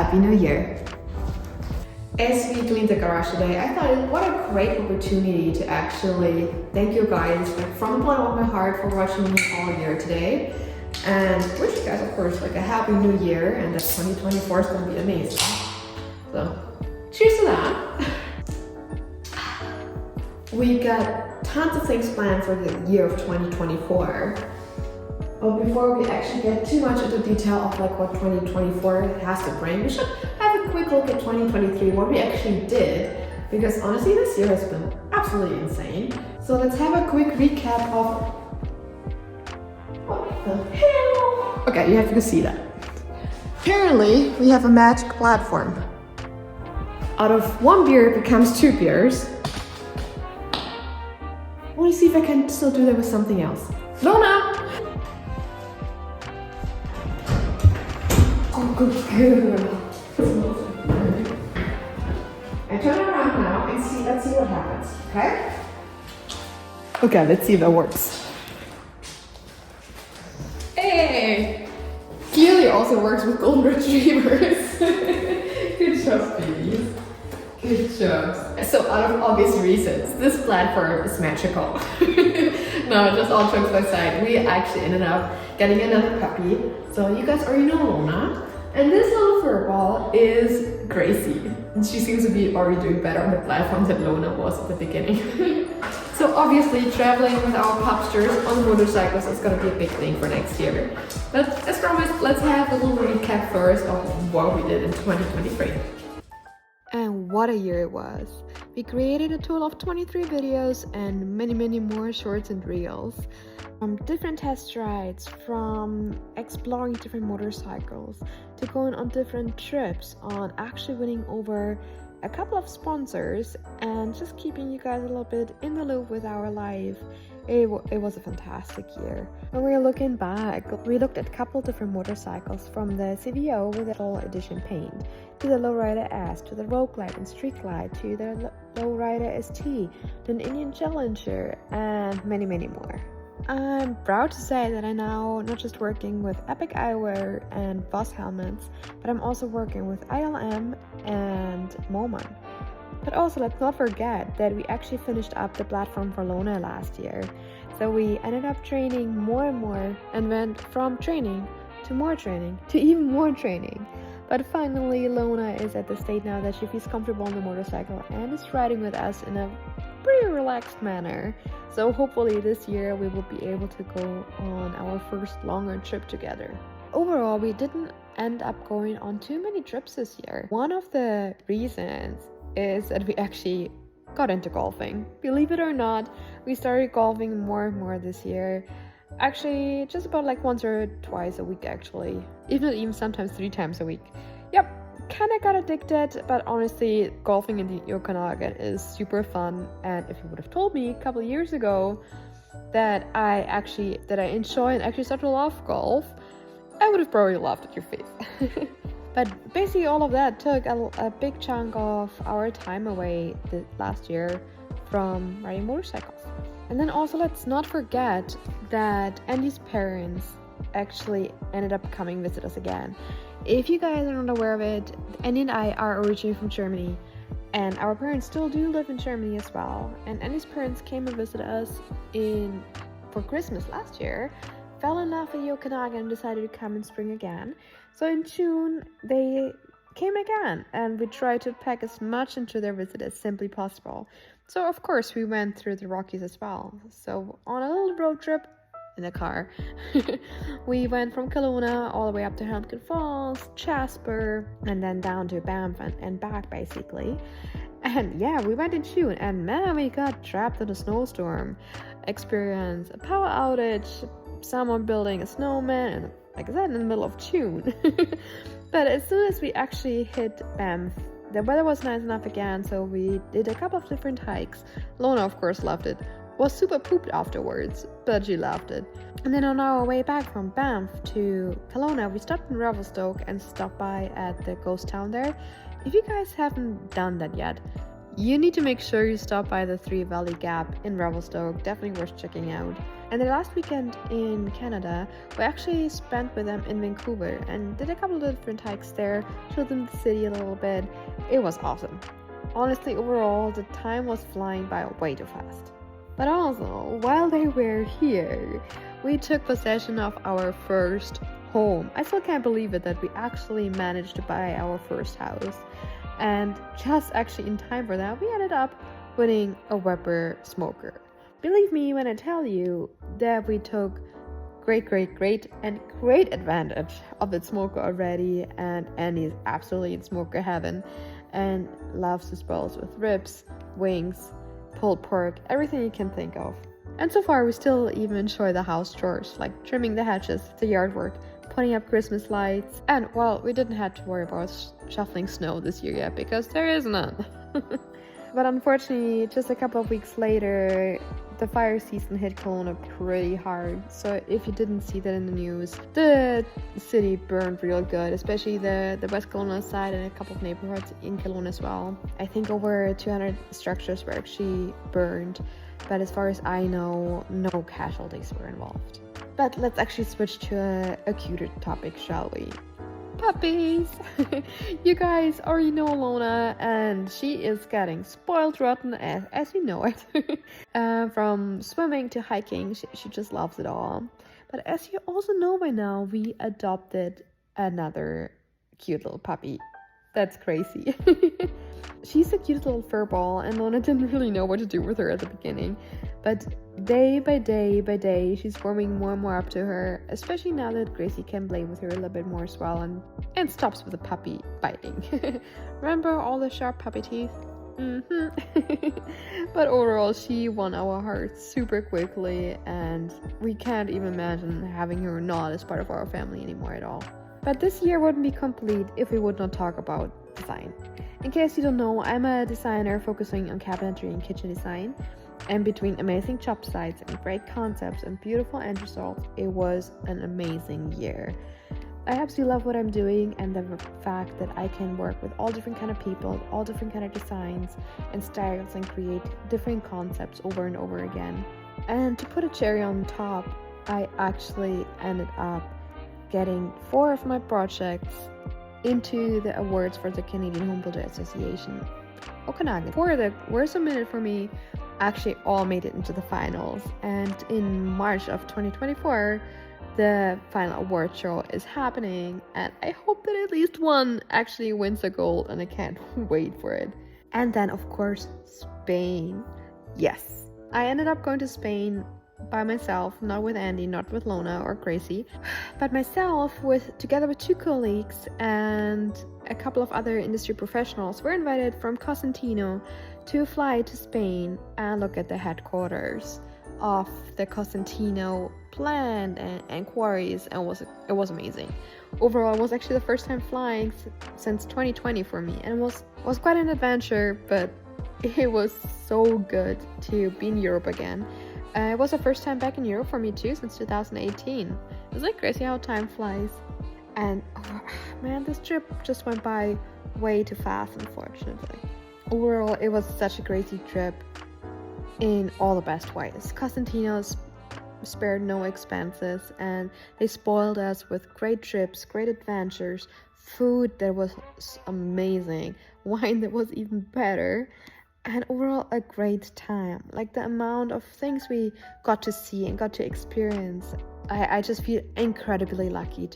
Happy New Year! As we cleaned the garage today, I thought what a great opportunity to actually thank you guys from the bottom of my heart for watching me all year today. And wish you guys, of course, a happy new year and that 2024 is gonna be amazing. So, cheers to that! We got tons of things planned for the year of 2024. But before we actually get too much into detail of what 2024 has to bring, we should have a quick look at 2023, what we actually did, because honestly this year has been absolutely insane. So let's have a quick recap of what the hell? Okay, you have to see that. Apparently we have a magic platform. Out of one beer it becomes two beers. I want to see if I can still do that with something else. Lona! Oh, good girl. I turn around now and let's see what happens, okay? Okay, let's see if that works. Hey! Clearly also works with golden retrievers. Good job, babies. Good job. So out of obvious reasons, this platform is magical. No, just all jokes aside, we actually ended up getting another puppy. So you guys already know Lona. And this little furball is Gracie. And she seems to be already doing better on the platform than Lona was at the beginning. So obviously traveling with our pupsters on motorcycles is going to be a big thing for next year. But as promised, let's have a little recap first of what we did in 2023. And what a year it was. We created a total of 23 videos and many more shorts and reels. From different test rides, from exploring different motorcycles, to going on different trips, on actually winning over a couple of sponsors, and just keeping you guys a little bit in the loop with our life. It was a fantastic year. When we're looking back, we looked at a couple different motorcycles, from the CVO with the All Edition paint, to the Lowrider S, to the Road Glide and Street Glide, to the Lowrider ST, to an Indian Challenger, and many more. I'm proud to say that I'm now not just working with Epoch Eyewear and VOSS helmets, but I'm also working with ILM and Moman. But also let's not forget that we actually finished up the platform for Lona last year. So we ended up training more and more and went from training to more training to even more training. But finally Lona is at the state now that she feels comfortable on the motorcycle and is riding with us in a pretty relaxed manner. So hopefully this year we will be able to go on our first longer trip together. Overall, we didn't end up going on too many trips this year. One of the reasons is that we actually got into golfing. Believe it or not, we started golfing more and more this year. Actually, just about once or twice a week actually. If not even sometimes 3 times a week. Yep. Kinda got addicted, but honestly, golfing in the Okanagan is super fun. And if you would have told me a couple of years ago that I enjoy and actually start to love golf, I would have probably laughed at your face. But basically all of that took a big chunk of our time away last year from riding motorcycles. And then also let's not forget that Andy's parents actually ended up coming visit us again. If you guys are not aware of it, Andy and I are originally from Germany, and our parents still do live in Germany as well. And Andy's parents came and visited us for Christmas last year, fell in love with the Okanagan and decided to come in spring again. So in June they came again, and we tried to pack as much into their visit as simply possible. So of course we went through the Rockies as well. So on a little road trip in the car. We went from Kelowna all the way up to Hampton Falls, Jasper, and then down to Banff and back basically. And yeah, we went in June, and man, we got trapped in a snowstorm, experienced a power outage, someone building a snowman, and like I said, in the middle of June. But as soon as we actually hit Banff, the weather was nice enough again, so we did a couple of different hikes. Lona of course loved it. Was super pooped afterwards, but she loved it. And then on our way back from Banff to Kelowna, we stopped in Revelstoke and stopped by at the ghost town there. If you guys haven't done that yet, you need to make sure you stop by the Three Valley Gap in Revelstoke, definitely worth checking out. And the last weekend in Canada, we actually spent with them in Vancouver and did a couple of different hikes there, showed them the city a little bit. It was awesome. Honestly, overall, the time was flying by way too fast. But also, while they were here, we took possession of our first home. I still can't believe it that we actually managed to buy our first house. And just actually in time for that, we ended up winning a Weber smoker. Believe me when I tell you that we took great advantage of the smoker already, and Andy is absolutely in smoker heaven and loves his balls with ribs, wings, pulled pork, everything you can think of. And so far we still even enjoy the house chores, like trimming the hedges, the yard work, putting up Christmas lights, and well, we didn't have to worry about shoveling snow this year yet because there is none. But unfortunately, just a couple of weeks later, the fire season hit Kelowna pretty hard. So if you didn't see that in the news, the city burned real good, especially the West Kelowna side and a couple of neighborhoods in Kelowna as well. I think over 200 structures were actually burned, but as far as I know, no casualties were involved. But let's actually switch to a cuter topic, shall we? Puppies! You guys already know Lona, and she is getting spoiled rotten as you know it. From swimming to hiking, she just loves it all. But as you also know by now, we adopted another cute little puppy. That's crazy. She's a cute little furball, and Lona didn't really know what to do with her at the beginning. But day by day, she's warming more and more up to her, especially now that Gracie can play with her a little bit more as well and stops with the puppy biting. Remember all the sharp puppy teeth? But overall, she won our hearts super quickly, and we can't even imagine having her not as part of our family anymore at all. But this year wouldn't be complete if we would not talk about design. In case you don't know, I'm a designer focusing on cabinetry and kitchen design. And between amazing job sites and great concepts and beautiful end results, it was an amazing year. I absolutely love what I'm doing, and the fact that I can work with all different kind of people, all different kind of designs and styles, and create different concepts over and over again. And to put a cherry on top, I actually ended up getting 4 of my projects into the awards for the Canadian Home Builder Association. Okanagan. 4 that were submitted for me actually all made it into the finals, and in March of 2024 the final award show is happening, and I hope that at least one actually wins a gold, and I can't wait for it. And then of course Spain. Yes, I ended up going to Spain by myself, not with Andy, not with Lona or Gracie, but myself together with 2 colleagues and a couple of other industry professionals. Were invited from Cosentino to fly to Spain and look at the headquarters of the Cosentino plant and quarries, and it was amazing. Overall, it was actually the first time flying since 2020 for me, and it was quite an adventure, but it was so good to be in Europe again. It was the first time back in Europe for me too since 2018. It's like crazy how time flies. And man, this trip just went by way too fast, unfortunately. Overall, it was such a crazy trip in all the best ways. Cosentino's spared no expenses, and they spoiled us with great trips, great adventures, food that was amazing, wine that was even better, and overall a great time. Like the amount of things we got to see and got to experience, I just feel incredibly lucky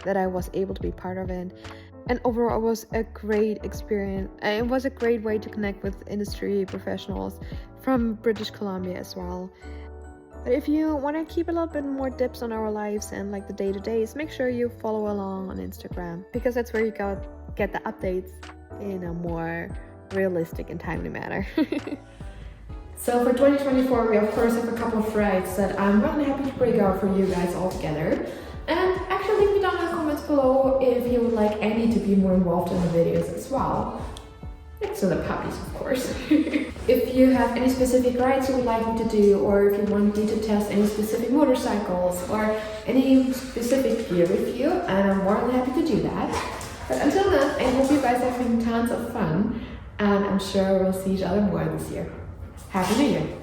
that I was able to be part of it. And overall, it was a great experience. It was a great way to connect with industry professionals from British Columbia as well. But if you want to keep a little bit more dips on our lives and like the day-to-days, make sure you follow along on Instagram, because that's where you get the updates in a more realistic and timely manner. So for 2024, we of course have a couple of rides that I'm really happy to break out for you guys all together. And actually leave me down in the comments below if you would like Andy to be more involved in the videos as well. Next to the puppies, of course. If you have any specific rides you would like me to do, or if you want me to test any specific motorcycles or any specific gear review, I'm more than happy to do that. But until then, I hope you guys are having tons of fun. and I'm sure we'll see each other more this year. Happy New Year!